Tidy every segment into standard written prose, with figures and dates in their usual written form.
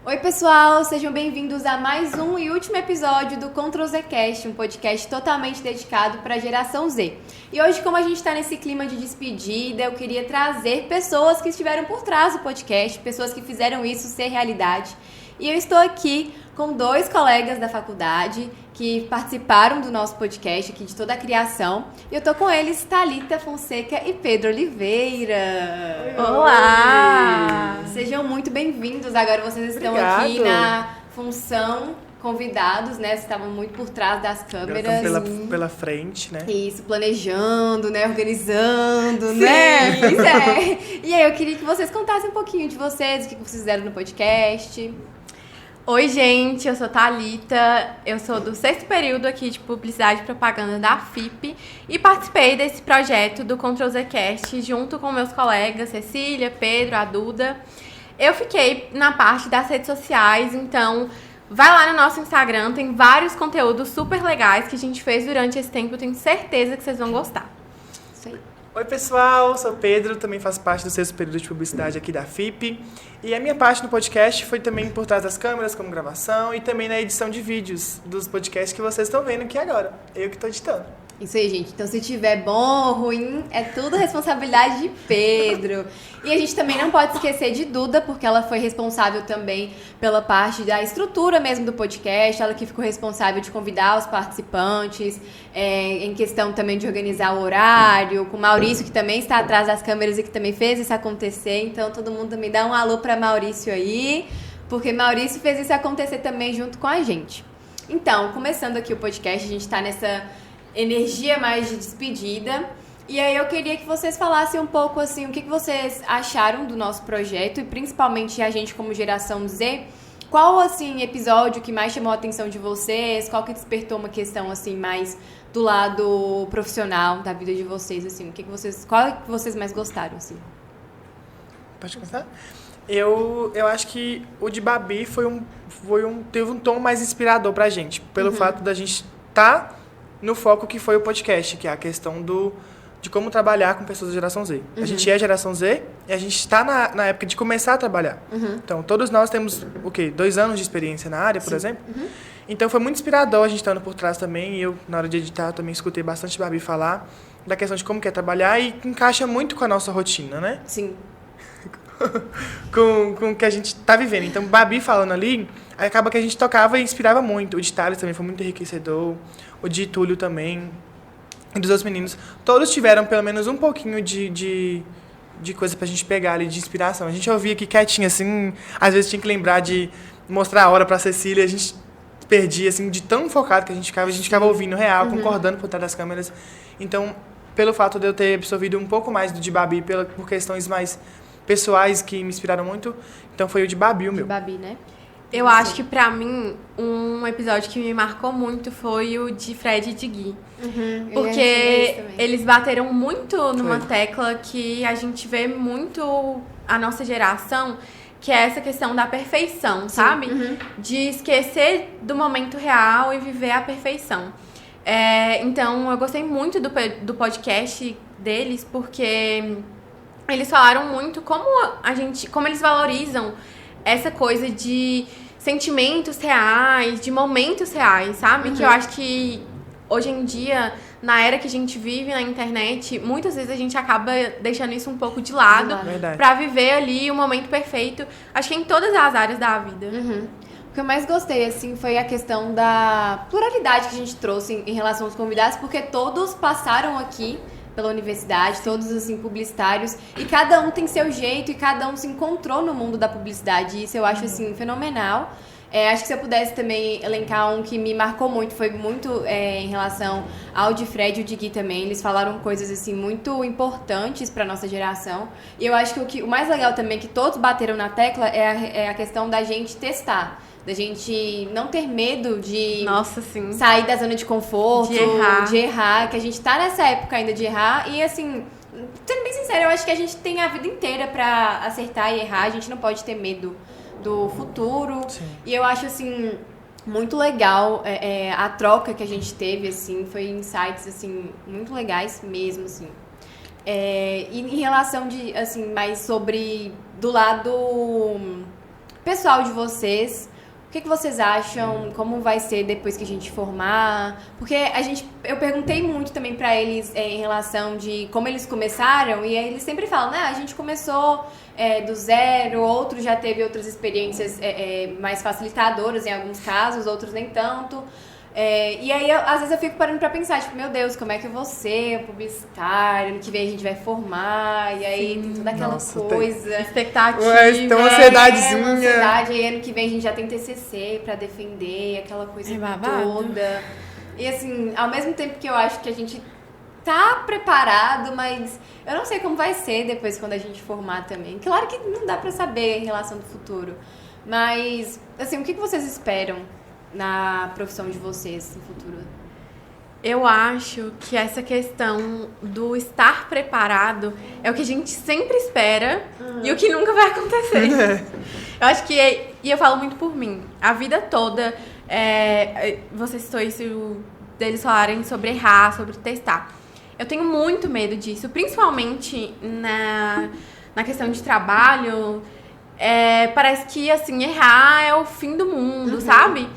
Oi pessoal, sejam bem-vindos a mais um e último episódio do Ctrl Z Cast, um podcast totalmente dedicado para a geração Z. E hoje, como a gente está nesse clima de despedida, eu queria trazer pessoas que estiveram por trás do podcast, pessoas que fizeram isso ser realidade. E eu estou aqui com dois colegas da faculdade que participaram do nosso podcast aqui de toda a criação. E eu tô com eles, Thalita Fonseca e Pedro Oliveira. Olá! Sejam muito bem-vindos. Agora vocês estão aqui na função convidados, né? Vocês estavam muito por trás das câmeras. Pela frente, né? Isso, planejando, né? Organizando, né? Pois é. E aí eu queria que vocês contassem um pouquinho de vocês, o que vocês fizeram no podcast. Oi, gente, eu sou Thalita, eu sou do 6º período aqui de Publicidade e Propaganda da FIP e participei desse projeto do Ctrl Z Cast junto com meus colegas Cecília, Pedro, a Duda. Eu fiquei na parte das redes sociais, então vai lá no nosso Instagram, tem vários conteúdos super legais que a gente fez durante esse tempo, eu tenho certeza que vocês vão gostar. Isso aí. Oi pessoal, sou Pedro, também faço parte do 6º período de Publicidade aqui da FIP. E a minha parte no podcast foi também por trás das câmeras, como gravação, e também na edição de vídeos dos podcasts que vocês estão vendo aqui agora. Eu que estou editando. Isso aí, gente. Então, se tiver bom ou ruim, é tudo responsabilidade de Pedro. E a gente também não pode esquecer de Duda, porque ela foi responsável também pela parte da estrutura mesmo do podcast. Ela que ficou responsável de convidar os participantes, em questão também de organizar o horário, com o Maurício, que também está atrás das câmeras e que também fez isso acontecer. Então, todo mundo também dá um alô para Maurício aí, porque Maurício fez isso acontecer também junto com a gente. Então, começando aqui o podcast, a gente está nessa energia mais de despedida. E aí eu queria que vocês falassem um pouco assim, o que vocês acharam do nosso projeto e principalmente a gente como geração Z. Qual assim episódio que mais chamou a atenção de vocês? Qual que despertou uma questão assim mais do lado profissional da vida de vocês assim? Qual que vocês mais gostaram assim? Pode começar? Eu acho que o de Babi teve um tom mais inspirador pra gente, pelo fato da gente estar no foco que foi o podcast, que é a questão de como trabalhar com pessoas da geração Z. A gente é geração Z e a gente está na época de começar a trabalhar. Então, todos nós temos, 2 anos de experiência na área, por exemplo. Então, foi muito inspirador a gente estando por trás também. E eu, na hora de editar, também escutei bastante Babi falar da questão de como quer trabalhar e encaixa muito com a nossa rotina, né? Sim. com o que a gente está vivendo. Então, Babi falando ali, acaba que a gente tocava e inspirava muito. O de Thales também foi muito enriquecedor. O de Túlio também. E dos outros meninos. Todos tiveram pelo menos um pouquinho de coisa pra gente pegar ali, de inspiração. A gente ouvia aqui quietinho, assim. Às vezes tinha que lembrar de mostrar a hora pra Cecília. A gente perdia, assim, de tão focado que a gente ficava ouvindo real, concordando por trás das câmeras. Então, pelo fato de eu ter absorvido um pouco mais do de Babi, por questões mais pessoais que me inspiraram muito, então foi o de Babi o meu. De Babi, né? Eu acho que pra mim, um episódio que me marcou muito foi o de Fred e de Gui. Porque eles bateram muito numa tecla que a gente vê muito a nossa geração, que é essa questão da perfeição, sabe? De esquecer do momento real e viver a perfeição. Então, eu gostei muito do podcast deles, porque eles falaram muito como eles valorizam essa coisa de sentimentos reais, de momentos reais, sabe? Que eu acho que hoje em dia, na era que a gente vive na internet, muitas vezes a gente acaba deixando isso um pouco de lado pra viver ali o momento perfeito, acho que em todas as áreas da vida. O que eu mais gostei, assim, foi a questão da pluralidade que a gente trouxe em relação aos convidados, porque todos passaram aqui pela universidade, todos, assim, publicitários, e cada um tem seu jeito e cada um se encontrou no mundo da publicidade, e isso eu acho, assim, fenomenal. Acho que se eu pudesse também elencar um que me marcou muito, foi muito em relação ao de Fred e o de Gui também. Eles falaram coisas, assim, muito importantes para nossa geração. E eu acho que o mais legal também, que todos bateram na tecla, é a questão da gente testar. Da gente não ter medo de sair da zona de conforto, de errar, que a gente tá nessa época ainda de errar. E, assim, sendo bem sincera, eu acho que a gente tem a vida inteira pra acertar e errar. A gente não pode ter medo do futuro. Sim. E eu acho, assim, muito legal a troca que a gente teve, assim, foi insights, assim, muito legais mesmo, assim. E em relação de, assim, mais sobre do lado pessoal de vocês. O que vocês acham? Como vai ser depois que a gente formar? Porque eu perguntei muito também pra eles em relação de como eles começaram, e aí eles sempre falam, né? A gente começou do zero, outros já teve outras experiências mais facilitadoras em alguns casos, outros nem tanto. E aí, às vezes eu fico parando pra pensar, tipo, meu Deus, como é que eu vou ser publicitário? Ano que vem a gente vai formar, e aí tem toda aquela coisa. Expectativa. Tem uma ansiedadezinha. Uma ansiedade, aí ano que vem a gente já tem TCC pra defender, aquela coisa toda. E assim, ao mesmo tempo que eu acho que a gente tá preparado, mas eu não sei como vai ser depois quando a gente formar também. Claro que não dá pra saber em relação do futuro, mas, assim, o que vocês esperam na profissão de vocês no futuro? Eu acho que essa questão do estar preparado é o que a gente sempre espera e o que nunca vai acontecer. Eu acho que, e eu falo muito por mim, a vida toda, você citou isso deles falarem sobre errar, sobre testar. Eu tenho muito medo disso, principalmente na questão de trabalho. Parece que, assim, errar é o fim do mundo, sabe?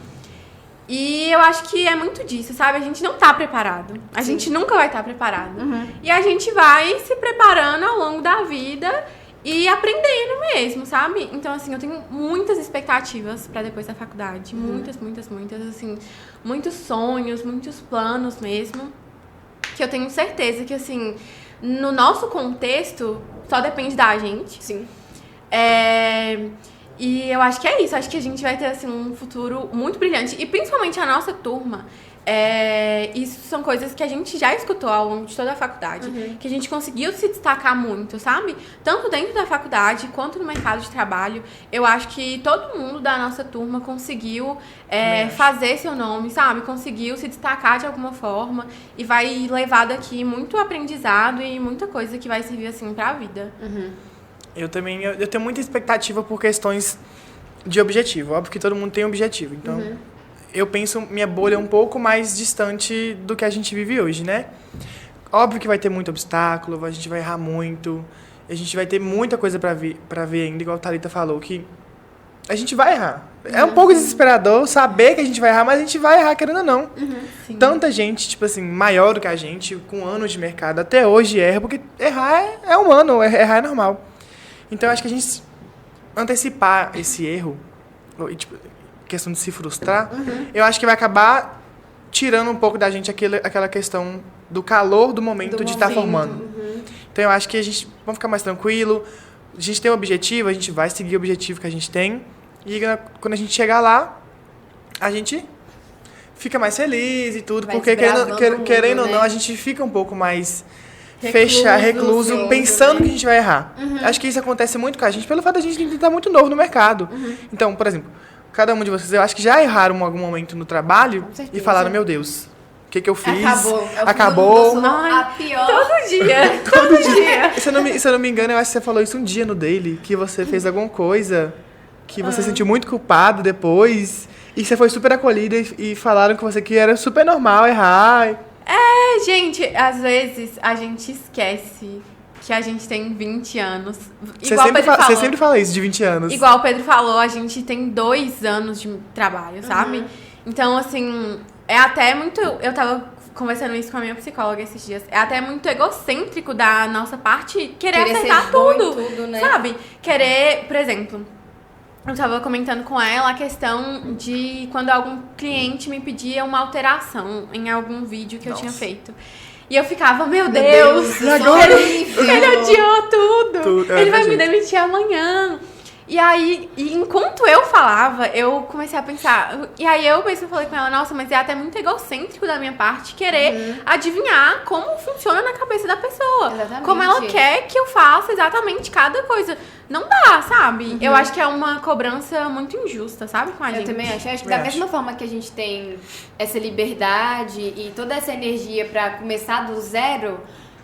E eu acho que é muito disso, sabe? A gente não tá preparado. A gente nunca vai estar preparado. E a gente vai se preparando ao longo da vida e aprendendo mesmo, sabe? Então, assim, eu tenho muitas expectativas pra depois da faculdade. Muitas, assim, muitos sonhos, muitos planos mesmo. Que eu tenho certeza que, assim, no nosso contexto, só depende da gente. Sim. E eu acho que é isso. Acho que a gente vai ter, assim, um futuro muito brilhante. E principalmente a nossa turma. Isso são coisas que a gente já escutou ao longo de toda a faculdade. Que a gente conseguiu se destacar muito, sabe? Tanto dentro da faculdade quanto no mercado de trabalho. Eu acho que todo mundo da nossa turma conseguiu fazer seu nome, sabe? Conseguiu se destacar de alguma forma. E vai levar daqui muito aprendizado e muita coisa que vai servir, assim, pra vida. Eu também, eu tenho muita expectativa por questões de objetivo. Óbvio que todo mundo tem objetivo. Então, eu penso minha bolha um pouco mais distante do que a gente vive hoje, né? Óbvio que vai ter muito obstáculo, a gente vai errar muito, a gente vai ter muita coisa pra ver ainda, igual a Thalita falou, que a gente vai errar. É um pouco desesperador saber que a gente vai errar, mas a gente vai errar querendo ou não. Tanta gente, tipo assim, maior do que a gente, com anos de mercado, até hoje erra, porque errar é humano, errar é normal. Então, eu acho que a gente antecipar esse erro, tipo, questão de se frustrar, eu acho que vai acabar tirando um pouco da gente aquela questão do calor do momento de estar formando. Então, eu acho que a gente vai ficar mais tranquilo, a gente tem um objetivo, a gente vai seguir o objetivo que a gente tem, e quando a gente chegar lá, a gente fica mais feliz e tudo, porque querendo ou não, a gente fica um pouco mais recluso, pensando que a gente vai errar. Acho que isso acontece muito com a gente, pelo fato de a gente estar muito novo no mercado. Então, por exemplo, cada um de vocês, eu acho que já erraram em algum momento no trabalho e falaram, meu Deus, o que eu fiz? Acabou. A pior. Todo dia. Todo dia. Se eu não me engano, eu acho que você falou isso um dia no Daily, que você fez alguma coisa, que você sentiu muito culpado depois, e você foi super acolhida e falaram com você que era super normal errar. Gente, às vezes a gente esquece que a gente tem 20 anos. Você sempre fala isso, de 20 anos. Igual o Pedro falou, a gente tem 2 anos de trabalho, sabe? Então, assim, é até muito... Eu tava conversando isso com a minha psicóloga esses dias. É até muito egocêntrico da nossa parte querer acertar tudo, né? Sabe? Querer, por exemplo... Eu tava comentando com ela a questão de quando algum cliente me pedia uma alteração em algum vídeo que eu tinha feito. E eu ficava, meu Deus, agora ele odiou tudo. Ele vai me demitir amanhã. E aí, enquanto eu falava, eu comecei a pensar... E aí eu mesmo falei com ela, nossa, mas é até muito egocêntrico da minha parte querer adivinhar como funciona na cabeça da pessoa. Exatamente. Como ela quer que eu faça exatamente cada coisa. Não dá, sabe? Eu acho que é uma cobrança muito injusta, sabe, com a gente. Eu também acho. Eu acho que da mesma forma que a gente tem essa liberdade e toda essa energia pra começar do zero...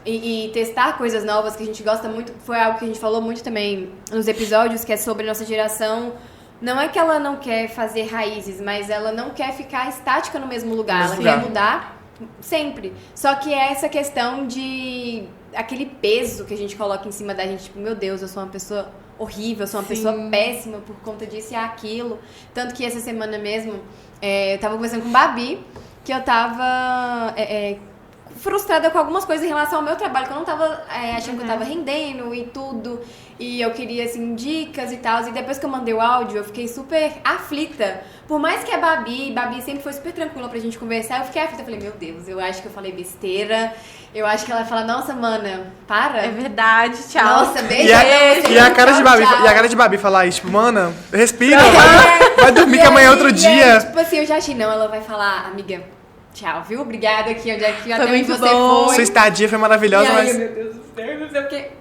E testar coisas novas que a gente gosta muito, foi algo que a gente falou muito também nos episódios, que é sobre nossa geração. Não é que ela não quer fazer raízes, mas ela não quer ficar estática no mesmo lugar. Ela quer mudar sempre. Só que é essa questão de... aquele peso que a gente coloca em cima da gente. Tipo, meu Deus, eu sou uma pessoa horrível, sou uma pessoa péssima por conta disso e aquilo. Tanto que essa semana mesmo, eu tava conversando com Babi, que eu tava frustrada com algumas coisas em relação ao meu trabalho, que eu não tava achando que eu tava rendendo e tudo. E eu queria, assim, dicas e tal. E depois que eu mandei o áudio, eu fiquei super aflita. Por mais que a Babi sempre foi super tranquila pra gente conversar, eu fiquei aflita. Eu falei, meu Deus, eu acho que eu falei besteira. Eu acho que ela vai falar, nossa, mana, para. É verdade, tchau. Nossa, beijo. E a cara de Babi falar isso, tipo, mana, respira, vai dormir que amanhã é outro dia. Tipo assim, eu já achei, não, ela vai falar, amiga, tchau, viu? Obrigada aqui, onde é que até onde muito você bom. foi. Sua estadia foi maravilhosa, E aí, mas... meu Deus do céu, não sei o quê.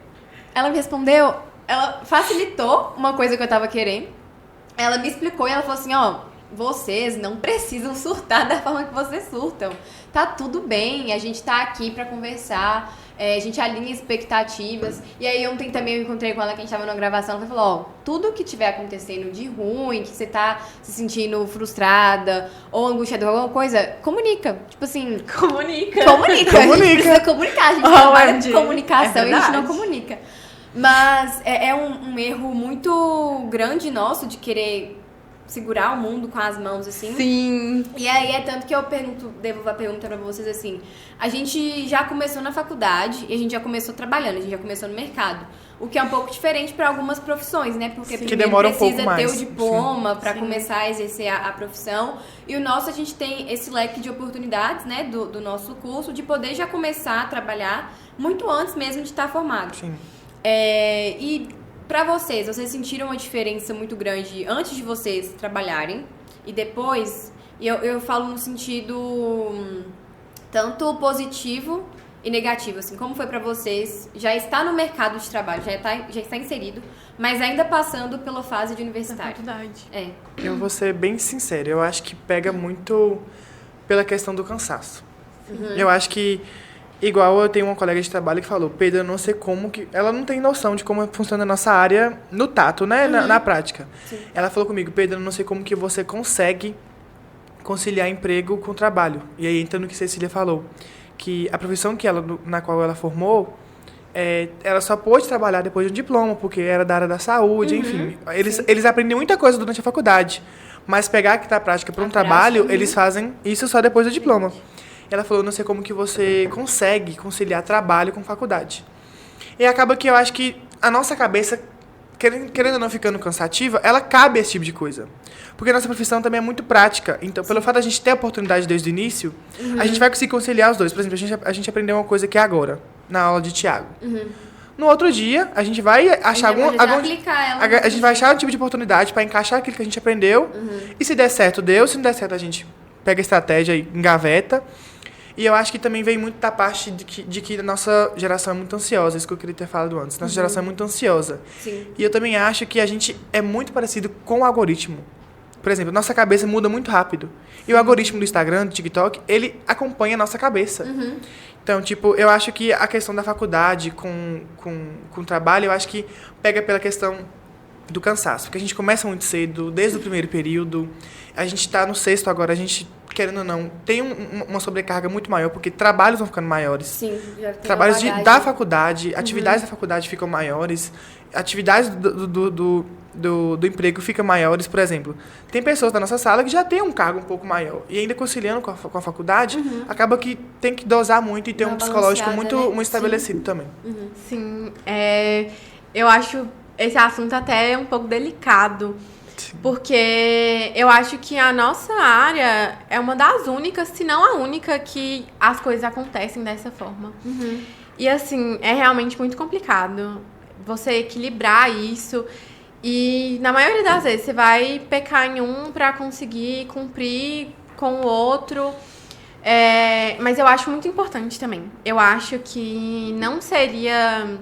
Ela me respondeu, ela facilitou uma coisa que eu tava querendo. Ela me explicou e ela falou assim, ó, vocês não precisam surtar da forma que vocês surtam. Tá tudo bem, a gente tá aqui pra conversar, a gente alinha expectativas. E aí ontem também eu encontrei com ela, que a gente tava numa gravação, ela falou, ó, tudo que tiver acontecendo de ruim, que você tá se sentindo frustrada ou angustiada com alguma coisa, comunica. Tipo assim... Comunica. A gente precisa comunicar, a gente trabalha com comunicação e a gente não comunica. Mas é um erro muito grande nosso de querer segurar o mundo com as mãos, assim. Sim. E aí é tanto que eu devolvo a pergunta pra vocês, assim, a gente já começou na faculdade e a gente já começou trabalhando, a gente já começou no mercado. O que é um pouco diferente para algumas profissões, né? Porque que primeiro demora precisa pouco ter mais. o diploma para começar a exercer a profissão. E o nosso, a gente tem esse leque de oportunidades, né? Do nosso curso, de poder já começar a trabalhar muito antes mesmo de estar formado. Sim. E pra vocês sentiram uma diferença muito grande antes de vocês trabalharem e depois? E eu falo no sentido tanto positivo e negativo, assim, como foi pra vocês já estar no mercado de trabalho, já está inserido, mas ainda passando pela fase de universitário? É verdade. Eu vou ser bem sincero, eu acho que pega muito pela questão do cansaço. Eu acho que, igual eu tenho uma colega de trabalho que falou, Pedro, eu não sei como que... Ela não tem noção de como funciona a nossa área no tato, né? Na prática. Sim. Ela falou comigo, Pedro, eu não sei como que você consegue conciliar emprego com trabalho. E aí entra no que Cecília falou, que a profissão na qual ela formou, ela só pôde trabalhar depois de um diploma, porque era da área da saúde, enfim. Eles aprendem muita coisa durante a faculdade, mas pegar aqui da prática para um trabalho, eles fazem isso só depois do diploma. Ela falou, não sei como que você consegue conciliar trabalho com faculdade. E acaba que eu acho que a nossa cabeça, querendo ou não ficando cansativa, ela cabe a esse tipo de coisa. Porque a nossa profissão também é muito prática. Então, pelo fato de a gente ter a oportunidade desde o início, a gente vai conseguir conciliar os dois. Por exemplo, a gente aprendeu uma coisa aqui agora, na aula de Thiago. No outro dia, a gente vai achar a gente vai achar um tipo de oportunidade para encaixar aquilo que a gente aprendeu. E se der certo, deu. Se não der certo, a gente pega a estratégia e engaveta. E eu acho que também vem muito da parte de que a nossa geração é muito ansiosa, isso que eu queria ter falado antes. Nossa geração é muito ansiosa. Sim. E eu também acho que a gente é muito parecido com o algoritmo. Por exemplo, nossa cabeça muda muito rápido. E o algoritmo do Instagram, do TikTok, ele acompanha a nossa cabeça. Então, tipo, eu acho que a questão da faculdade com o trabalho, eu acho que pega pela questão do cansaço. Porque a gente começa muito cedo, desde o primeiro período. A gente está no sexto agora, a gente... querendo ou não, tem uma sobrecarga muito maior, porque trabalhos vão ficando maiores. Sim, já tem trabalhos da faculdade, atividades da faculdade ficam maiores, atividades do emprego ficam maiores. Por exemplo, tem pessoas da nossa sala que já têm um cargo um pouco maior, e ainda conciliando com a faculdade, acaba que tem que dosar muito e ter um psicológico muito estabelecido também. Sim, eu acho esse assunto até um pouco delicado. Porque eu acho que a nossa área é uma das únicas, se não a única, que as coisas acontecem dessa forma. E assim, é realmente muito complicado você equilibrar isso. E na maioria das vezes você vai pecar em um pra conseguir cumprir com o outro. Mas eu acho muito importante também. Eu acho que não seria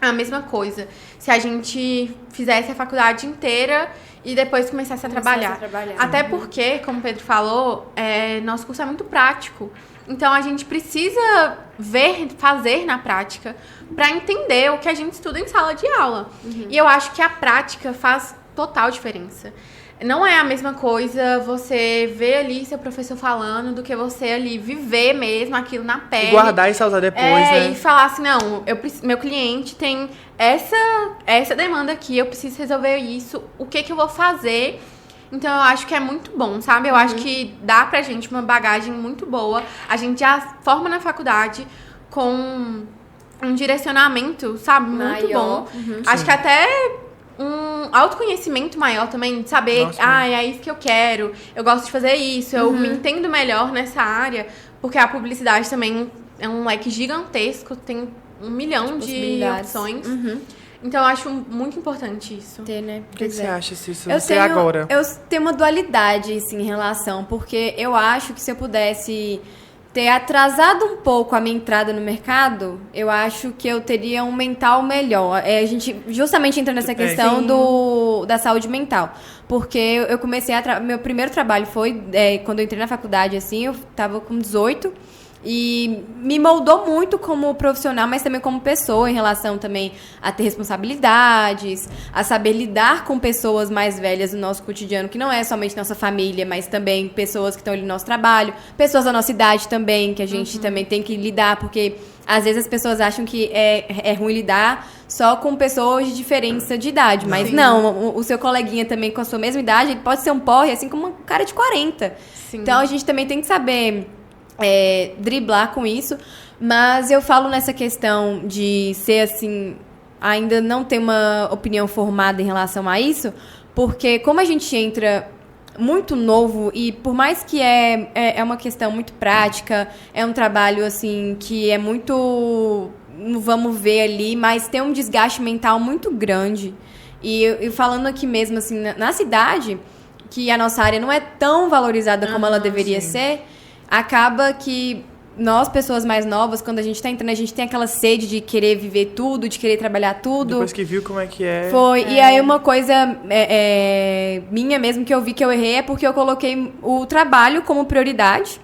a mesma coisa se a gente fizesse a faculdade inteira e depois começasse a trabalhar. Até porque, como o Pedro falou, nosso curso é muito prático. Então, a gente precisa fazer na prática para entender o que a gente estuda em sala de aula. E eu acho que a prática faz total diferença. não é a mesma coisa você ver ali seu professor falando do que você ali viver mesmo aquilo na pele. E guardar e salvar depois, né? E falar assim, não, meu cliente tem essa demanda aqui, eu preciso resolver isso, o que eu vou fazer? Então, eu acho que é muito bom, sabe? Eu acho que dá pra gente uma bagagem muito boa. A gente já forma na faculdade com um direcionamento, sabe? Muito bom. Acho que até um autoconhecimento maior também, de saber, é isso que eu quero, eu gosto de fazer isso, eu me entendo melhor nessa área, porque a publicidade também é um leque gigantesco, tem 1 milhão de opções. Então, eu acho muito importante isso. Né? O que você acha, Cício? Eu tenho uma dualidade, assim, em relação, porque eu acho que se eu pudesse ter atrasado um pouco a minha entrada no mercado, eu acho que eu teria um mental melhor. A gente justamente entra nessa questão da saúde mental. Porque eu comecei meu primeiro trabalho foi quando eu entrei na faculdade, assim, eu tava com 18. E me moldou muito como profissional, mas também como pessoa, em relação também a ter responsabilidades, a saber lidar com pessoas mais velhas no nosso cotidiano, que não é somente nossa família, mas também pessoas que estão ali no nosso trabalho, pessoas da nossa idade também, que a gente também tem que lidar, porque às vezes as pessoas acham que é ruim lidar só com pessoas de diferença de idade, mas não, o seu coleguinha também com a sua mesma idade, ele pode ser um porre, assim como um cara de 40. Então a gente também tem que saber driblar com isso, mas eu falo nessa questão de ser assim, ainda não ter uma opinião formada em relação a isso, porque como a gente entra muito novo e por mais que é uma questão muito prática, é um trabalho assim que é muito, vamos ver ali, mas tem um desgaste mental muito grande. E eu falando aqui mesmo assim, na cidade, que a nossa área não é tão valorizada como ela deveria ser, acaba que nós, pessoas mais novas, quando a gente tá entrando, a gente tem aquela sede de querer viver tudo, de querer trabalhar tudo. Depois que viu como é que é. E aí uma coisa minha mesmo que eu vi que eu errei é porque eu coloquei o trabalho como prioridade.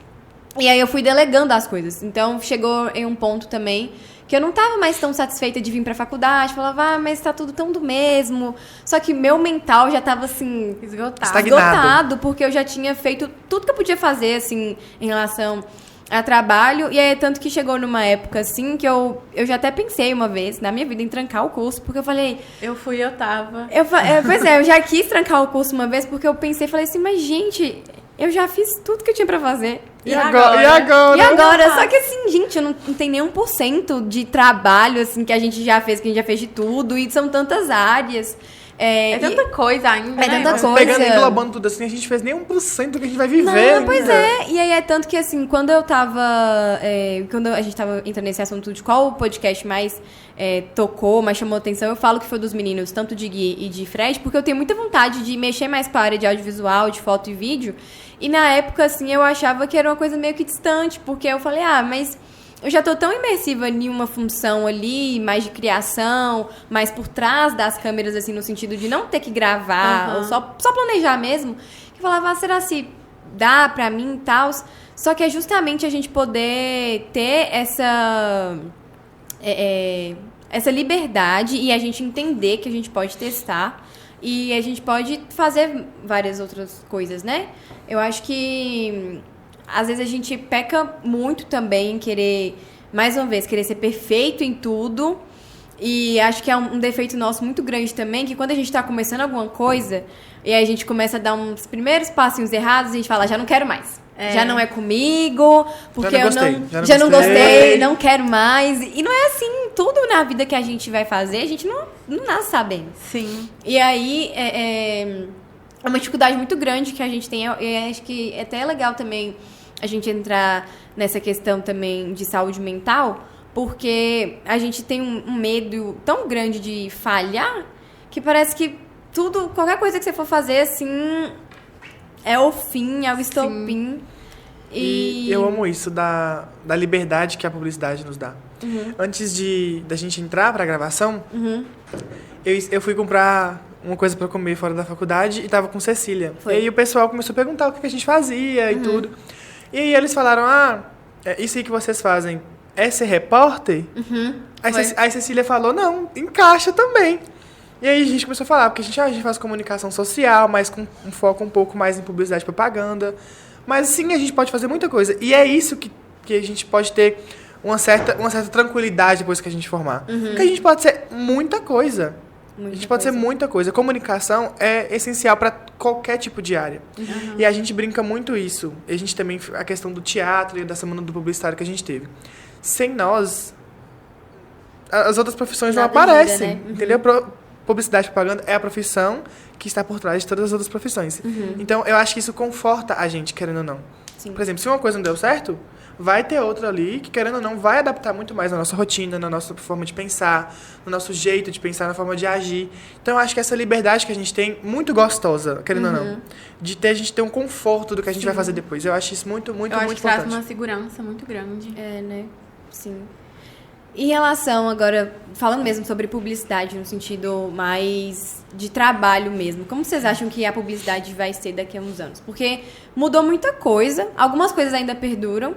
E aí eu fui delegando as coisas. Então chegou em um ponto também que eu não tava mais tão satisfeita de vir pra faculdade. Falava, mas tá tudo tão do mesmo. Só que meu mental já tava, assim, esgotado, porque eu já tinha feito tudo que eu podia fazer, assim, em relação a trabalho. E aí, tanto que chegou numa época, assim, que eu já até pensei uma vez, na minha vida, em trancar o curso. Porque eu falei... Eu tava. Pois eu já quis trancar o curso uma vez, porque eu falei assim, mas, gente... Eu já fiz tudo que eu tinha pra fazer. E agora? Só que assim, gente, eu não tenho nem 1% de trabalho, assim, que a gente já fez de tudo. E são tantas áreas. É tanta coisa ainda, né? Tanta coisa. Pegando e englobando tudo assim, a gente fez nem 1% do que a gente vai viver. Não, pois é. E aí é tanto que, assim, quando eu tava... quando a gente tava entrando nesse assunto de qual o podcast mais tocou, mais chamou atenção, eu falo que foi dos meninos, tanto de Gui e de Fred, porque eu tenho muita vontade de mexer mais com a área de audiovisual, de foto e vídeo. E na época, assim, eu achava que era uma coisa meio que distante, porque eu falei, mas eu já tô tão imersiva em uma função ali, mais de criação, mais por trás das câmeras, assim, no sentido de não ter que gravar, ou só planejar mesmo, que eu falava, será se dá pra mim e tal? Só que é justamente a gente poder ter essa liberdade e a gente entender que a gente pode testar e a gente pode fazer várias outras coisas, né? Eu acho que às vezes a gente peca muito também em querer, mais uma vez, querer ser perfeito em tudo. E acho que é um defeito nosso muito grande também, que quando a gente tá começando alguma coisa e a gente começa a dar uns primeiros passinhos errados, a gente fala, já não quero mais. Já não é comigo, porque já não gostei, não quero mais. E não é assim, tudo na vida que a gente vai fazer, a gente não nasce sabendo. Sim. E aí, é uma dificuldade muito grande que a gente tem. E acho que é até legal também a gente entrar nessa questão também de saúde mental, porque a gente tem um medo tão grande de falhar, que parece que qualquer coisa que você for fazer, assim... É o fim, é o estopim. E eu amo isso, da liberdade que a publicidade nos dá. Antes da gente entrar pra gravação, eu fui comprar uma coisa pra comer fora da faculdade e tava com Cecília. E aí o pessoal começou a perguntar o que a gente fazia e tudo. E aí eles falaram, isso aí que vocês fazem é ser repórter? Aí Cecília falou, não, encaixa também. E aí a gente começou a falar, porque a gente faz comunicação social, mas com um foco um pouco mais em publicidade e propaganda. Mas sim, a gente pode fazer muita coisa. E é isso que a gente pode ter uma certa tranquilidade depois que a gente formar. Porque a gente pode ser muita coisa. A gente pode ser muita coisa. Comunicação é essencial para qualquer tipo de área. E a gente brinca muito isso. A gente também, a questão do teatro e da semana do publicitário que a gente teve. Sem nós, as outras profissões não aparecem. Né? Entendeu? Publicidade e propaganda é a profissão que está por trás de todas as outras profissões. Então, eu acho que isso conforta a gente, querendo ou não. Sim. Por exemplo, se uma coisa não deu certo, vai ter outra ali que, querendo ou não, vai adaptar muito mais na nossa rotina, na nossa forma de pensar, no nosso jeito de pensar, na forma de agir. Então, eu acho que essa liberdade que a gente tem, muito gostosa, querendo ou não, a gente ter um conforto do que a gente vai fazer depois. Eu acho isso muito importante. Eu acho que traz uma segurança muito grande. É, né? Sim. Em relação agora, falando mesmo sobre publicidade no sentido mais de trabalho mesmo, como vocês acham que a publicidade vai ser daqui a uns anos? Porque mudou muita coisa, algumas coisas ainda perduram,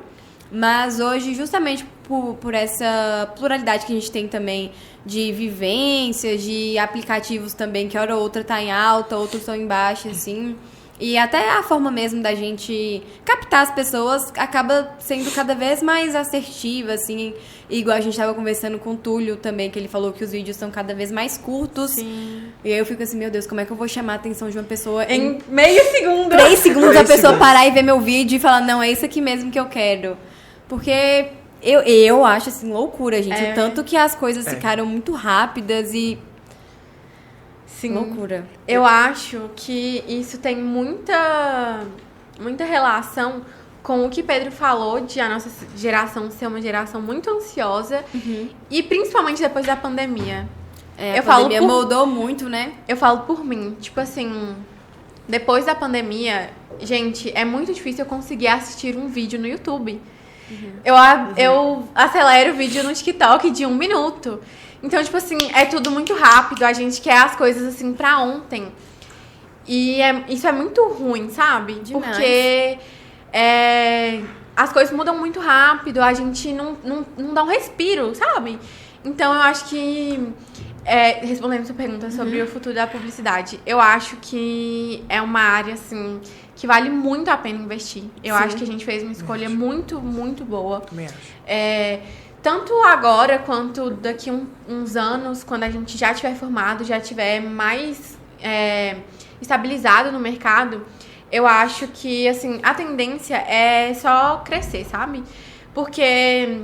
mas hoje, justamente por essa pluralidade que a gente tem também de vivências, de aplicativos também, que hora ou outra tá em alta, outros estão em baixa, assim... E até a forma mesmo da gente captar as pessoas acaba sendo cada vez mais assertiva, assim. Igual a gente estava conversando com o Túlio também, que ele falou que os vídeos são cada vez mais curtos. Sim. E aí eu fico assim, meu Deus, como é que eu vou chamar a atenção de uma pessoa em meio segundo? 3 segundos a pessoa parar e ver meu vídeo e falar, não, é isso aqui mesmo que eu quero. Porque eu acho, assim, loucura, gente. O tanto que as coisas ficaram muito rápidas e... Sim. Loucura. Eu acho que isso tem muita relação com o que Pedro falou de a nossa geração ser uma geração muito ansiosa e principalmente depois da pandemia. A pandemia moldou muito, né? Eu falo por mim. Tipo assim, depois da gente, é muito difícil eu conseguir assistir um vídeo no YouTube. Eu acelero o vídeo no TikTok de 1 minuto. Então, tipo assim, é tudo muito rápido. A gente quer as coisas, assim, pra ontem. E isso é muito ruim, sabe? Demais. Porque as coisas mudam muito rápido. A gente não dá um respiro, sabe? Então, eu acho que... respondendo a sua pergunta sobre o futuro da publicidade, eu acho que é uma área, assim, que vale muito a pena investir. Eu acho que a gente fez uma escolha muito, muito boa. Também acho. Tanto agora quanto daqui uns anos, quando a gente já tiver formado, já tiver mais estabilizado no mercado, eu acho que, assim, a tendência é só crescer, sabe? Porque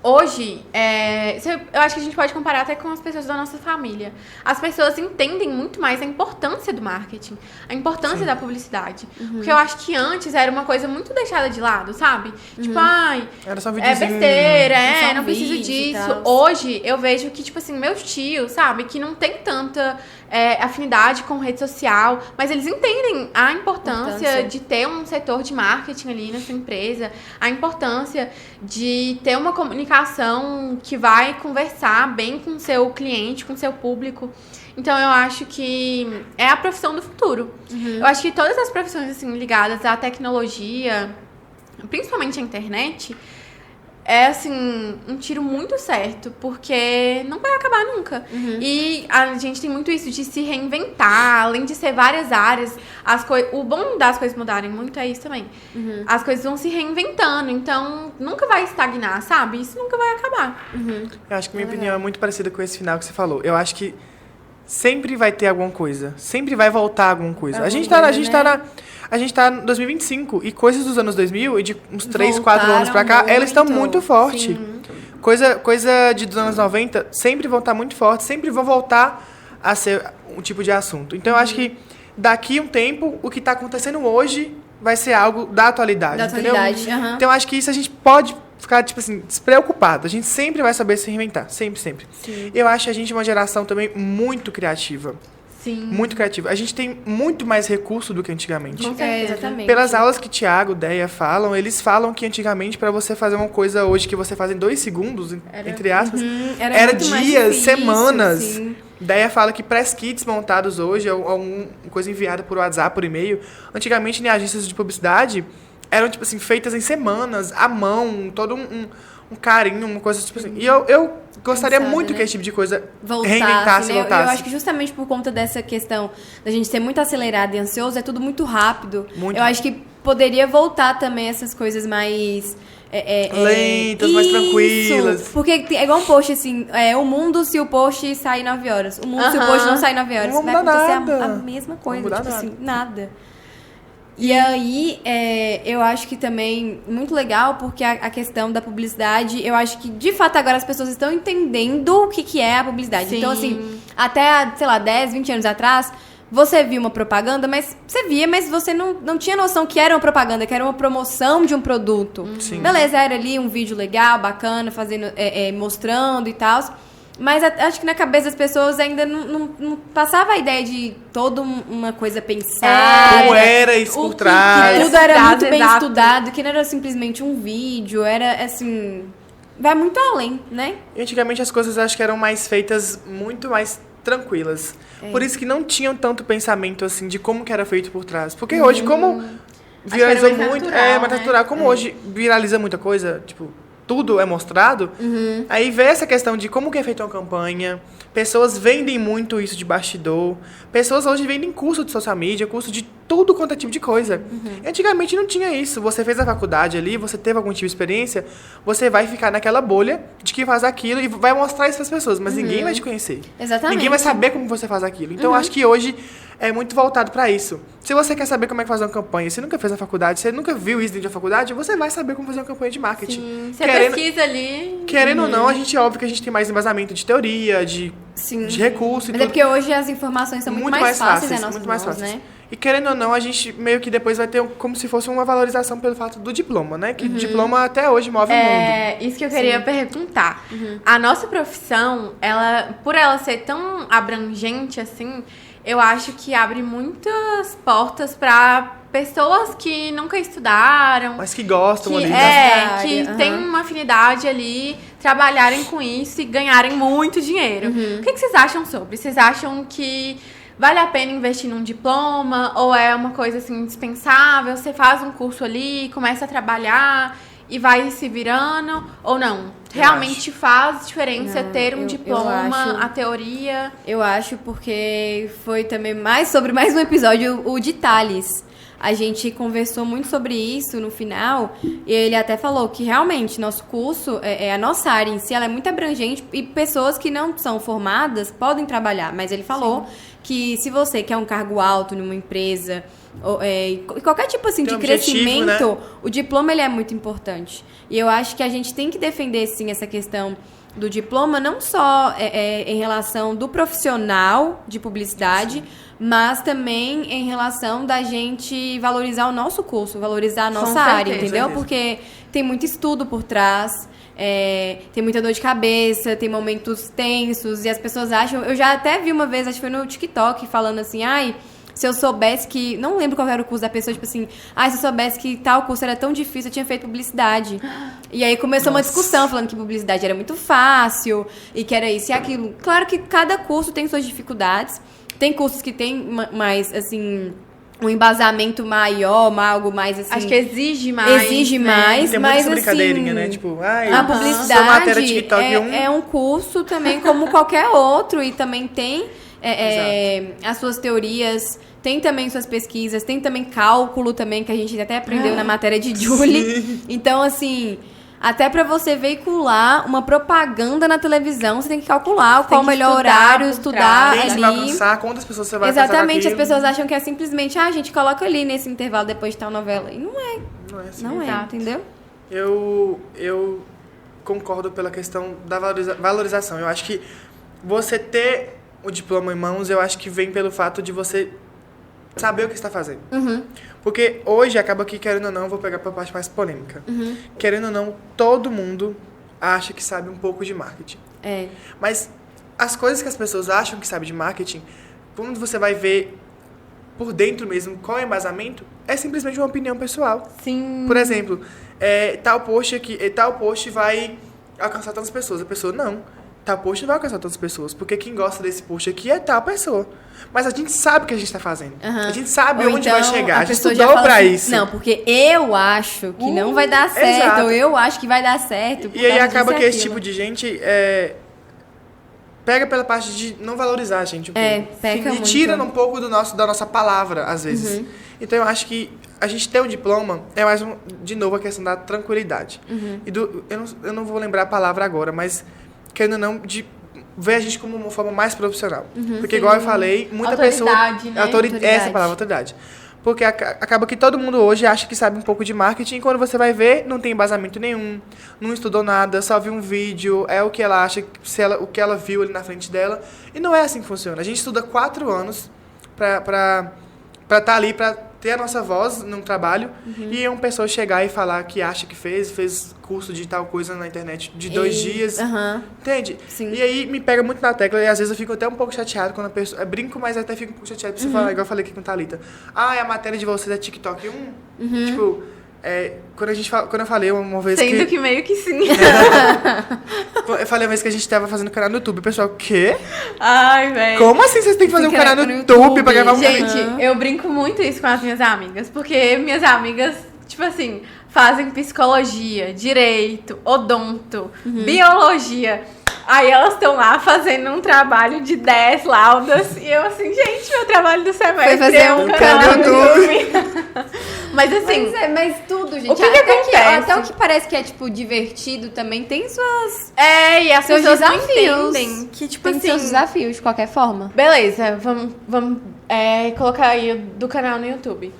hoje, eu acho que a gente pode comparar até com as pessoas da nossa família. As pessoas entendem muito mais a importância do marketing, a importância da publicidade. Porque eu acho que antes era uma coisa muito deixada de lado, sabe? Tipo, era só é besteira, não preciso disso. Hoje, eu vejo que, tipo assim, meus tios, sabe? Que não tem tanta afinidade com rede social, mas eles entendem a importância de ter um setor de marketing ali na sua empresa, a importância de ter uma comunicação que vai conversar bem com o seu cliente, com o seu público. Então, eu acho que é a profissão do futuro. Eu acho que todas as profissões, assim, ligadas à tecnologia, principalmente a internet, é, assim, um tiro muito certo, porque não vai acabar nunca. E a gente tem muito isso de se reinventar, além de ser várias áreas, o bom das coisas mudarem muito é isso também. As coisas vão se reinventando, então nunca vai estagnar, sabe? Isso nunca vai acabar. Eu acho que minha opinião é muito parecida com esse final que você falou. Eu acho que sempre vai ter alguma coisa, sempre vai voltar alguma coisa. A gente tá em 2025 e coisas dos anos 2000 e de uns 3, 4 anos pra cá, elas estão muito fortes. Coisa dos anos 90 sempre vão estar muito fortes, sempre vão voltar a ser um tipo de assunto. Então eu acho que daqui a um tempo, o que tá acontecendo hoje vai ser algo da atualidade. Entendeu? Então eu acho que isso a gente pode ficar, tipo assim, despreocupado. A gente sempre vai saber se reinventar. Sempre, sempre. Sim. Eu acho a gente uma geração também muito criativa. Sim. Muito criativa. A gente tem muito mais recurso do que antigamente. Exatamente. Pelas aulas que Thiago, Deia falam, eles falam que antigamente, para você fazer uma coisa hoje que você faz em 2 segundos, entre aspas, era dias, semanas. Sim. Deia fala que press kits montados hoje, ou alguma coisa enviada por WhatsApp, por e-mail, antigamente em agências de publicidade, eram, tipo assim, feitas em semanas, à mão, todo um carinho, uma coisa tipo assim. E eu gostaria muito que esse tipo de coisa reinventasse, né? voltasse. Eu acho que justamente por conta dessa questão da gente ser muito acelerado e ansioso, é tudo muito rápido. Muito acho que poderia voltar também essas coisas mais... lentas, mais tranquilas. Porque é igual um post assim, o mundo se o post sair 9 horas. O mundo se o post não sair 9 horas. Não vai muda acontecer nada. a mesma coisa. Não muda Tipo nada. assim, nada. E aí, eu acho que também muito legal, porque a questão da publicidade, eu acho que, de fato, agora as pessoas estão entendendo o que é a publicidade. Sim. Então, assim, até, sei lá, 10, 20 anos atrás, você via uma propaganda, mas você não tinha noção que era uma propaganda, que era uma promoção de um produto. Sim. Beleza, era ali um vídeo legal, bacana, fazendo, mostrando e tal. Mas acho que na cabeça das pessoas ainda não passava a ideia de toda uma coisa pensada. Como era isso por trás. Que tudo era muito bem Exato. estudado, que não era simplesmente um vídeo, era assim... Vai muito além, né? E antigamente as coisas acho que eram mais feitas muito mais tranquilas. Por isso que não tinham tanto pensamento assim de como que era feito por trás. Porque hoje, como viralizou mais muito, natural, mais né? natural, como hoje viraliza muita coisa, tipo, tudo é mostrado, aí vê essa questão de como que é feita uma campanha, pessoas vendem muito isso de bastidor, pessoas hoje vendem curso de social media, curso de tudo quanto é tipo de coisa. E antigamente não tinha isso. Você fez a faculdade ali, você teve algum tipo de experiência, você vai ficar naquela bolha de que faz aquilo e vai mostrar isso para as pessoas, mas ninguém vai te conhecer. Exatamente. Ninguém vai saber como você faz aquilo. Então, eu acho que hoje é muito voltado para isso. Se você quer saber como é que faz uma campanha, você nunca fez a faculdade, você nunca viu isso dentro da faculdade, você vai saber como fazer uma campanha de marketing. Sim. Você pesquisa ali. Querendo ou não, óbvio que a gente tem mais embasamento de teoria, de recurso e Mas tudo. é porque hoje as informações são muito mais fáceis, né? muito mais fáceis. Né? E querendo ou não, a gente meio que depois vai ter como se fosse uma valorização pelo fato do diploma, né? Que o diploma até hoje move o mundo. É, isso que eu queria perguntar. A nossa profissão, por ela ser tão abrangente assim, eu acho que abre muitas portas para pessoas que nunca estudaram. Mas que gostam ali, Que, né? que tem uma afinidade ali, trabalharem com isso e ganharem muito dinheiro. O que vocês acham sobre? Vocês acham que vale a pena investir num diploma? Ou é uma coisa assim indispensável? Você faz um curso ali, começa a trabalhar e vai se virando? Ou não? Realmente faz diferença ter um diploma, a teoria? Eu acho porque foi também sobre mais um episódio, o de Thales. A gente conversou muito sobre isso no final e ele até falou que realmente nosso curso, a nossa área em si, ela é muito abrangente e pessoas que não são formadas podem trabalhar. Mas ele falou que se você quer um cargo alto numa empresa, qualquer tipo assim, de crescimento, né? O diploma ele é muito importante. E eu acho que a gente tem que defender sim essa questão do diploma, não só em relação do profissional de publicidade, mas também em relação da gente valorizar o nosso curso, valorizar a nossa área, entendeu? Porque tem muito estudo por trás, tem muita dor de cabeça, tem momentos tensos, e as pessoas acham... Eu já até vi uma vez, acho que foi no TikTok, falando assim, se eu soubesse que... Não lembro qual era o curso da pessoa, tipo assim... se eu soubesse que tal curso era tão difícil, eu tinha feito publicidade. E aí começou uma discussão, falando que publicidade era muito fácil, e que era isso e aquilo. Claro que cada curso tem suas dificuldades. Tem cursos que tem mais, assim... um embasamento maior, algo mais assim... Acho que exige mais. Exige mais, tem mas muita brincadeirinha, assim... né? Tipo, a publicidade é um curso também como qualquer outro e também tem as suas teorias, tem também suas pesquisas, tem também cálculo também, que a gente até aprendeu na matéria de Julie. Sim. Então, assim... Até pra você veicular uma propaganda na televisão, você tem que calcular qual o melhor horário, estudar ali. ali. Vai alcançar, quantas pessoas você vai alcançar. Exatamente, as pessoas acham que é simplesmente, a gente coloca ali nesse intervalo depois de tal novela. E não é. Não é assim. Não é, entendeu? Eu concordo pela questão da valorização. Eu acho que você ter o diploma em mãos, eu acho que vem pelo fato de você saber o que está fazendo. Porque hoje acaba que, querendo ou não, vou pegar para a parte mais polêmica. Querendo ou não, todo mundo acha que sabe um pouco de marketing. Mas as coisas que as pessoas acham que sabem de marketing, quando você vai ver por dentro mesmo qual é o embasamento, é simplesmente uma opinião pessoal. Sim. Por exemplo, tal post vai alcançar tantas pessoas. A pessoa, não. tal post não vai alcançar todas as pessoas, porque quem gosta desse post aqui é tal pessoa. Mas a gente sabe o que a gente tá fazendo. A gente sabe onde vai chegar. A gente estudou pra isso. Não, porque eu acho que não vai dar certo, exato. ou eu acho que vai dar certo. E aí acaba que esse tipo de gente pega pela parte de não valorizar a gente um pouco. Peca muito. E tira um pouco da nossa palavra, às vezes. Então eu acho que a gente ter um diploma é mais, de novo, a questão da tranquilidade. E eu não vou lembrar a palavra agora, mas querendo ou não, de ver a gente como uma forma mais profissional. Porque, igual eu falei, muita autoridade, pessoa... né? Essa palavra, autoridade. Porque acaba que todo mundo hoje acha que sabe um pouco de marketing, e quando você vai ver, não tem embasamento nenhum, não estudou nada, só viu um vídeo, é o que ela acha, o que ela viu ali na frente dela. E não é assim que funciona. A gente estuda 4 anos pra estar ali, pra ter a nossa voz num trabalho, e uma pessoa chegar e falar que acha que fez curso de tal coisa na internet de 2 dias, entende? Sim. E aí me pega muito na tecla, e às vezes eu fico até um pouco chateado quando a pessoa... Eu brinco, mas até fico um pouco chateado pra você falar, igual eu falei aqui com a Thalita. A matéria de vocês é TikTok 1? Tipo, quando eu falei uma vez Sendo que meio que sim. Eu falei uma vez que a gente tava fazendo canal no YouTube, o pessoal, o quê? Ai, velho. Como assim vocês têm que fazer um canal no YouTube pra gravar um vídeo? Gente, eu brinco muito isso com as minhas amigas, porque minhas amigas, tipo assim, fazem psicologia, direito, odonto, biologia. Aí elas estão lá fazendo um trabalho de 10 laudas. E eu assim, gente, meu trabalho do semestre foi fazer um canal no YouTube. Mas assim... Mas tudo, gente. O que acontece? Até o que parece que é, tipo, divertido também tem suas... e as seus pessoas não desafios. entendem que, tipo Tem assim... seus desafios, de qualquer forma. Beleza, vamos colocar aí do canal no YouTube.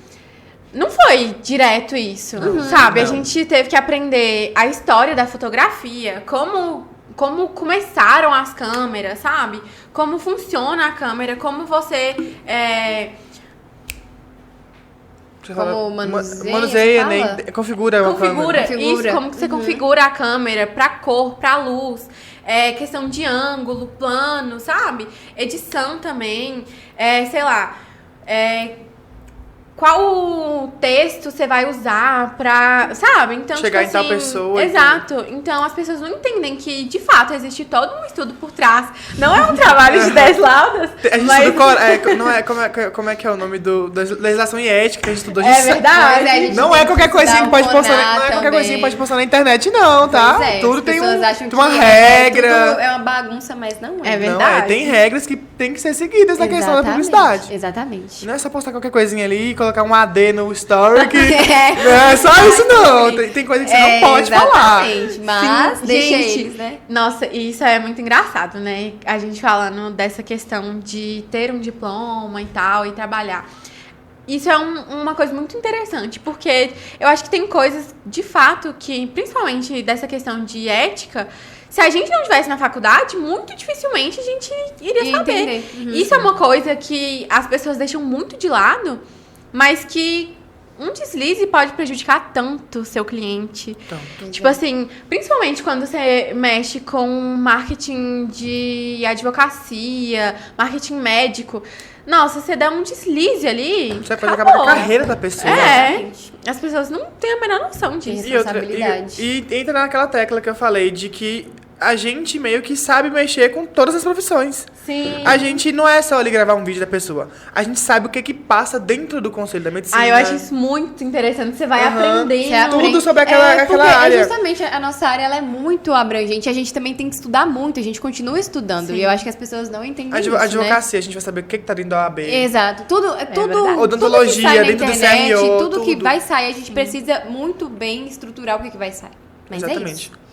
Não foi direto isso, sabe? Não. A gente teve que aprender a história da fotografia, como começaram as câmeras, sabe? Como funciona a câmera, como você... Como manuseia, né? Configura uma câmera. Isso, como que você configura a câmera pra cor, pra luz, questão de ângulo, plano, sabe? Edição também, sei lá, qual texto você vai usar pra, sabe? Então, chegar tipo em tal assim, pessoa. Exato. Então, as pessoas não entendem que, de fato, existe todo um estudo por trás. Não é um trabalho de 10 laudas, A gente mas... como é que é o nome da legislação e ética que a gente estudou? É verdade. Pois a gente Não tem é qualquer coisinha que pode postar, estudar não é qualquer também. coisinha que pode postar na internet, não, tá? Pois é, Tudo as tem pessoas acham uma que regra. tudo é uma bagunça, mas não é. É verdade. Não, tem regras que tem que ser seguidas na questão da publicidade. Exatamente. Não é só postar qualquer coisinha ali e colocar um AD no story que... É. Não é só isso, não. Tem coisa que você não pode falar. Exatamente, mas Sim, deixa gente, eles, né? Nossa, e isso é muito engraçado, né? A gente falando dessa questão de ter um diploma e tal, e trabalhar. Isso é uma coisa muito interessante, porque eu acho que tem coisas, de fato, que, principalmente dessa questão de ética, se a gente não estivesse na faculdade, muito dificilmente a gente iria saber. Isso é uma coisa que as pessoas deixam muito de lado, mas que um deslize pode prejudicar tanto o seu cliente. Tipo assim, principalmente quando você mexe com marketing de advocacia, marketing médico. Nossa, você dá um deslize ali. Você pode acabar com a carreira da pessoa. As pessoas não têm a menor noção disso. E entra naquela tecla que eu falei de que a gente meio que sabe mexer com todas as profissões. Sim. A gente não é só ali gravar um vídeo da pessoa. A gente sabe o que passa dentro do conselho da medicina. Eu acho isso muito interessante. Você vai aprendendo. Tudo sobre aquela área. Justamente, a nossa área ela é muito abrangente. A gente também tem que estudar muito. A gente continua estudando. Sim. E eu acho que as pessoas não entendem isso, advocacia, a gente vai saber o que tá dentro da OAB. Exato. Tudo odontologia, tudo que sai na dentro internet, do CRO. Tudo que vai sair, a gente precisa muito bem estruturar o que vai sair. Mas Exatamente. é isso.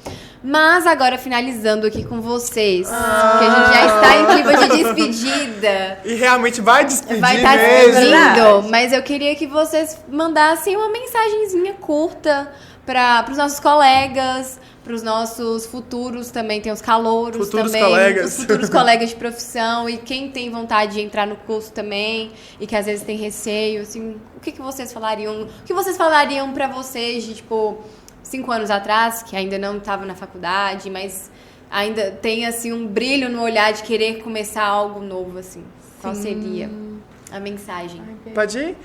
Mas agora, finalizando aqui com vocês, que a gente já está em clima de despedida. E realmente vai despedir Vai estar mesmo. despedindo, mas eu queria que vocês mandassem uma mensagenzinha curta para os nossos colegas, para os nossos futuros também, tem os calouros também. Colegas. Os futuros colegas de profissão e quem tem vontade de entrar no curso também e que às vezes tem receio, assim, o que vocês falariam? O que vocês falariam para vocês de, tipo... 5 anos atrás, que ainda não estava na faculdade, mas ainda tem, assim, um brilho no olhar de querer começar algo novo, assim. Qual seria a mensagem? Pode ir?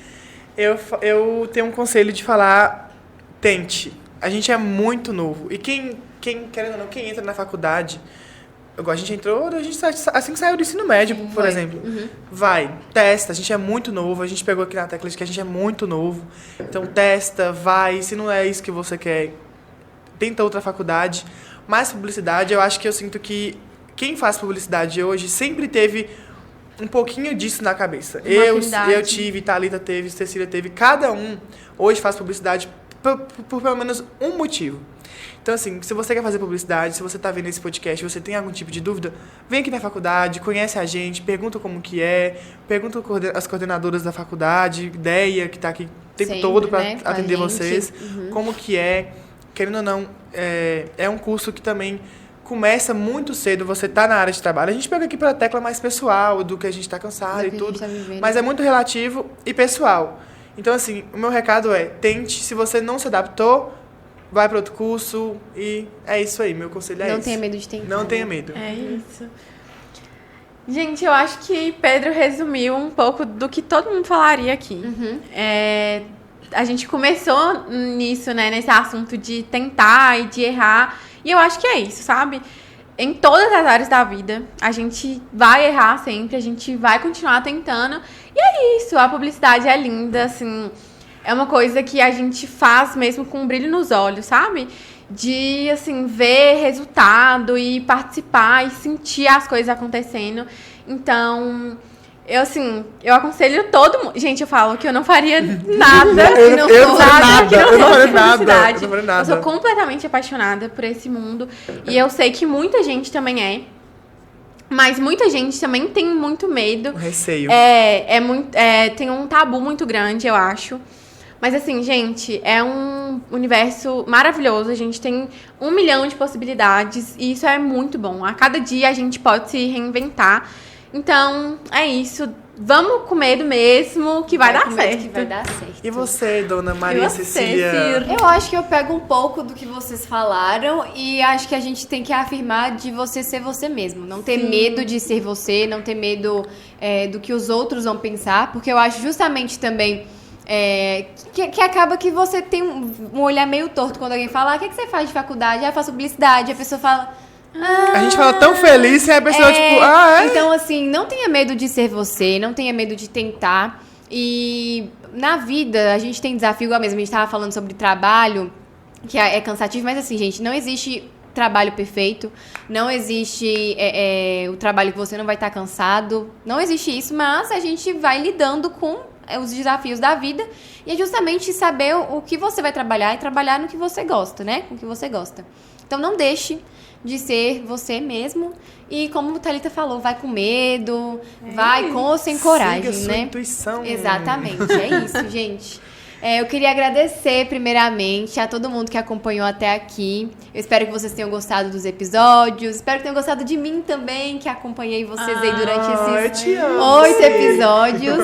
Eu tenho um conselho de falar, tente. A gente é muito novo. E quem querendo ou não, quem entra na faculdade, Igual a gente entrou, assim que saiu do ensino médio, por exemplo. Vai, testa, a gente é muito novo, a gente pegou aqui na tecla de que a gente é muito novo. Então testa, vai, se não é isso que você quer, tenta outra faculdade. Mas publicidade, eu acho que eu sinto que quem faz publicidade hoje sempre teve um pouquinho disso na cabeça. Eu tive, Thalita teve, Cecília teve, cada um hoje faz publicidade por pelo menos um motivo. Então, assim, se você quer fazer publicidade, se você tá vendo esse podcast, você tem algum tipo de dúvida, vem aqui na faculdade, conhece a gente, pergunta como que é, pergunta as coordenadoras da faculdade, ideia que tá aqui o tempo todo para atender vocês, como que é, querendo ou não, é um curso que também começa muito cedo, você tá na área de trabalho. A gente pega aqui pela tecla mais pessoal, do que a gente tá cansado e tudo, mas é muito relativo e pessoal. Então, assim, o meu recado é, tente, se você não se adaptou, vai para outro curso e é isso aí, meu conselho é esse. Não tenha medo de tentar. Não tenha medo. É isso. Gente, eu acho que Pedro resumiu um pouco do que todo mundo falaria aqui. A gente começou nisso, né, nesse assunto de tentar e de errar, e eu acho que é isso, sabe? Em todas as áreas da vida, a gente vai errar sempre, a gente vai continuar tentando, e é isso, a publicidade é linda, assim... É uma coisa que a gente faz mesmo com um brilho nos olhos, sabe? De, assim, ver resultado e participar e sentir as coisas acontecendo. Então, eu aconselho todo mundo... Gente, eu falo que eu não faria nada que não fosse publicidade. Eu sou completamente apaixonada por esse mundo. E eu sei que muita gente também é. Mas muita gente também tem muito medo. O receio. Tem um tabu muito grande, eu acho. Mas assim, gente, é um universo maravilhoso. A gente tem 1 milhão de possibilidades e isso é muito bom. A cada dia a gente pode se reinventar. Então, é isso. Vamos com medo mesmo, que vai dar certo. Que vai dar certo. E você, dona Maria Cecília? Eu acho que eu pego um pouco do que vocês falaram e acho que a gente tem que afirmar de você ser você mesmo. Não ter medo de ser você, não ter medo do que os outros vão pensar, porque eu acho justamente também... que acaba que você tem um olhar meio torto quando alguém fala, o que você faz de faculdade? Eu faço publicidade. A pessoa fala... a gente fala tão feliz e a pessoa Então, assim, não tenha medo de ser você, não tenha medo de tentar. E na vida, a gente tem desafio igual mesmo. A gente tava falando sobre trabalho, que é cansativo, mas assim, gente, não existe trabalho perfeito, não existe o trabalho que você não vai estar cansado, não existe isso, mas a gente vai lidando com os desafios da vida e é justamente saber o que você vai trabalhar e trabalhar no que você gosta, né? Com o que você gosta. Então não deixe de ser você mesmo e como a Thalita falou, vai com medo, vai com ou sem coragem, siga né? Sua intuição. Exatamente, é isso, gente. Eu queria agradecer, primeiramente, a todo mundo que acompanhou até aqui. Eu espero que vocês tenham gostado dos episódios. Espero que tenham gostado de mim também, que acompanhei vocês aí durante esses 8 episódios.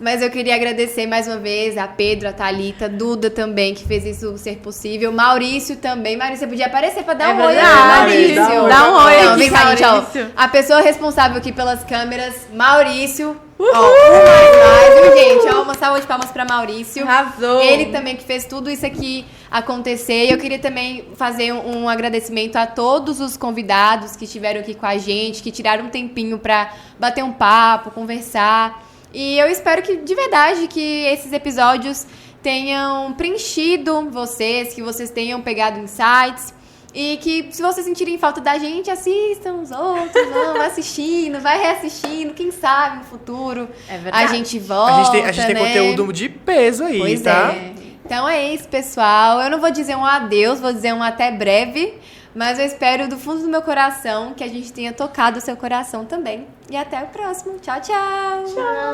Mas eu queria agradecer mais uma vez a Pedro, a Thalita, Duda também, que fez isso ser possível. Maurício também. Maurício, você podia aparecer pra dar um oi, Maurício. Dá um oi aqui, vem cá, gente, ó. A pessoa responsável aqui pelas câmeras, Maurício. Mais, gente? Ó, uma salva de palmas pra Maurício. Arrasou. Ele também que fez tudo isso aqui acontecer. E eu queria também fazer um agradecimento a todos os convidados que estiveram aqui com a gente, que tiraram um tempinho pra bater um papo, conversar. E eu espero que, de verdade, que esses episódios tenham preenchido vocês, que vocês tenham pegado insights. E que, se vocês sentirem falta da gente, assistam os outros, vai assistindo, vai reassistindo. Quem sabe no futuro a gente volta, a gente tem conteúdo de peso aí, pois tá? Então é isso, pessoal. Eu não vou dizer um adeus, vou dizer um até breve. Mas eu espero do fundo do meu coração que a gente tenha tocado o seu coração também. E até o próximo. Tchau, tchau! Tchau!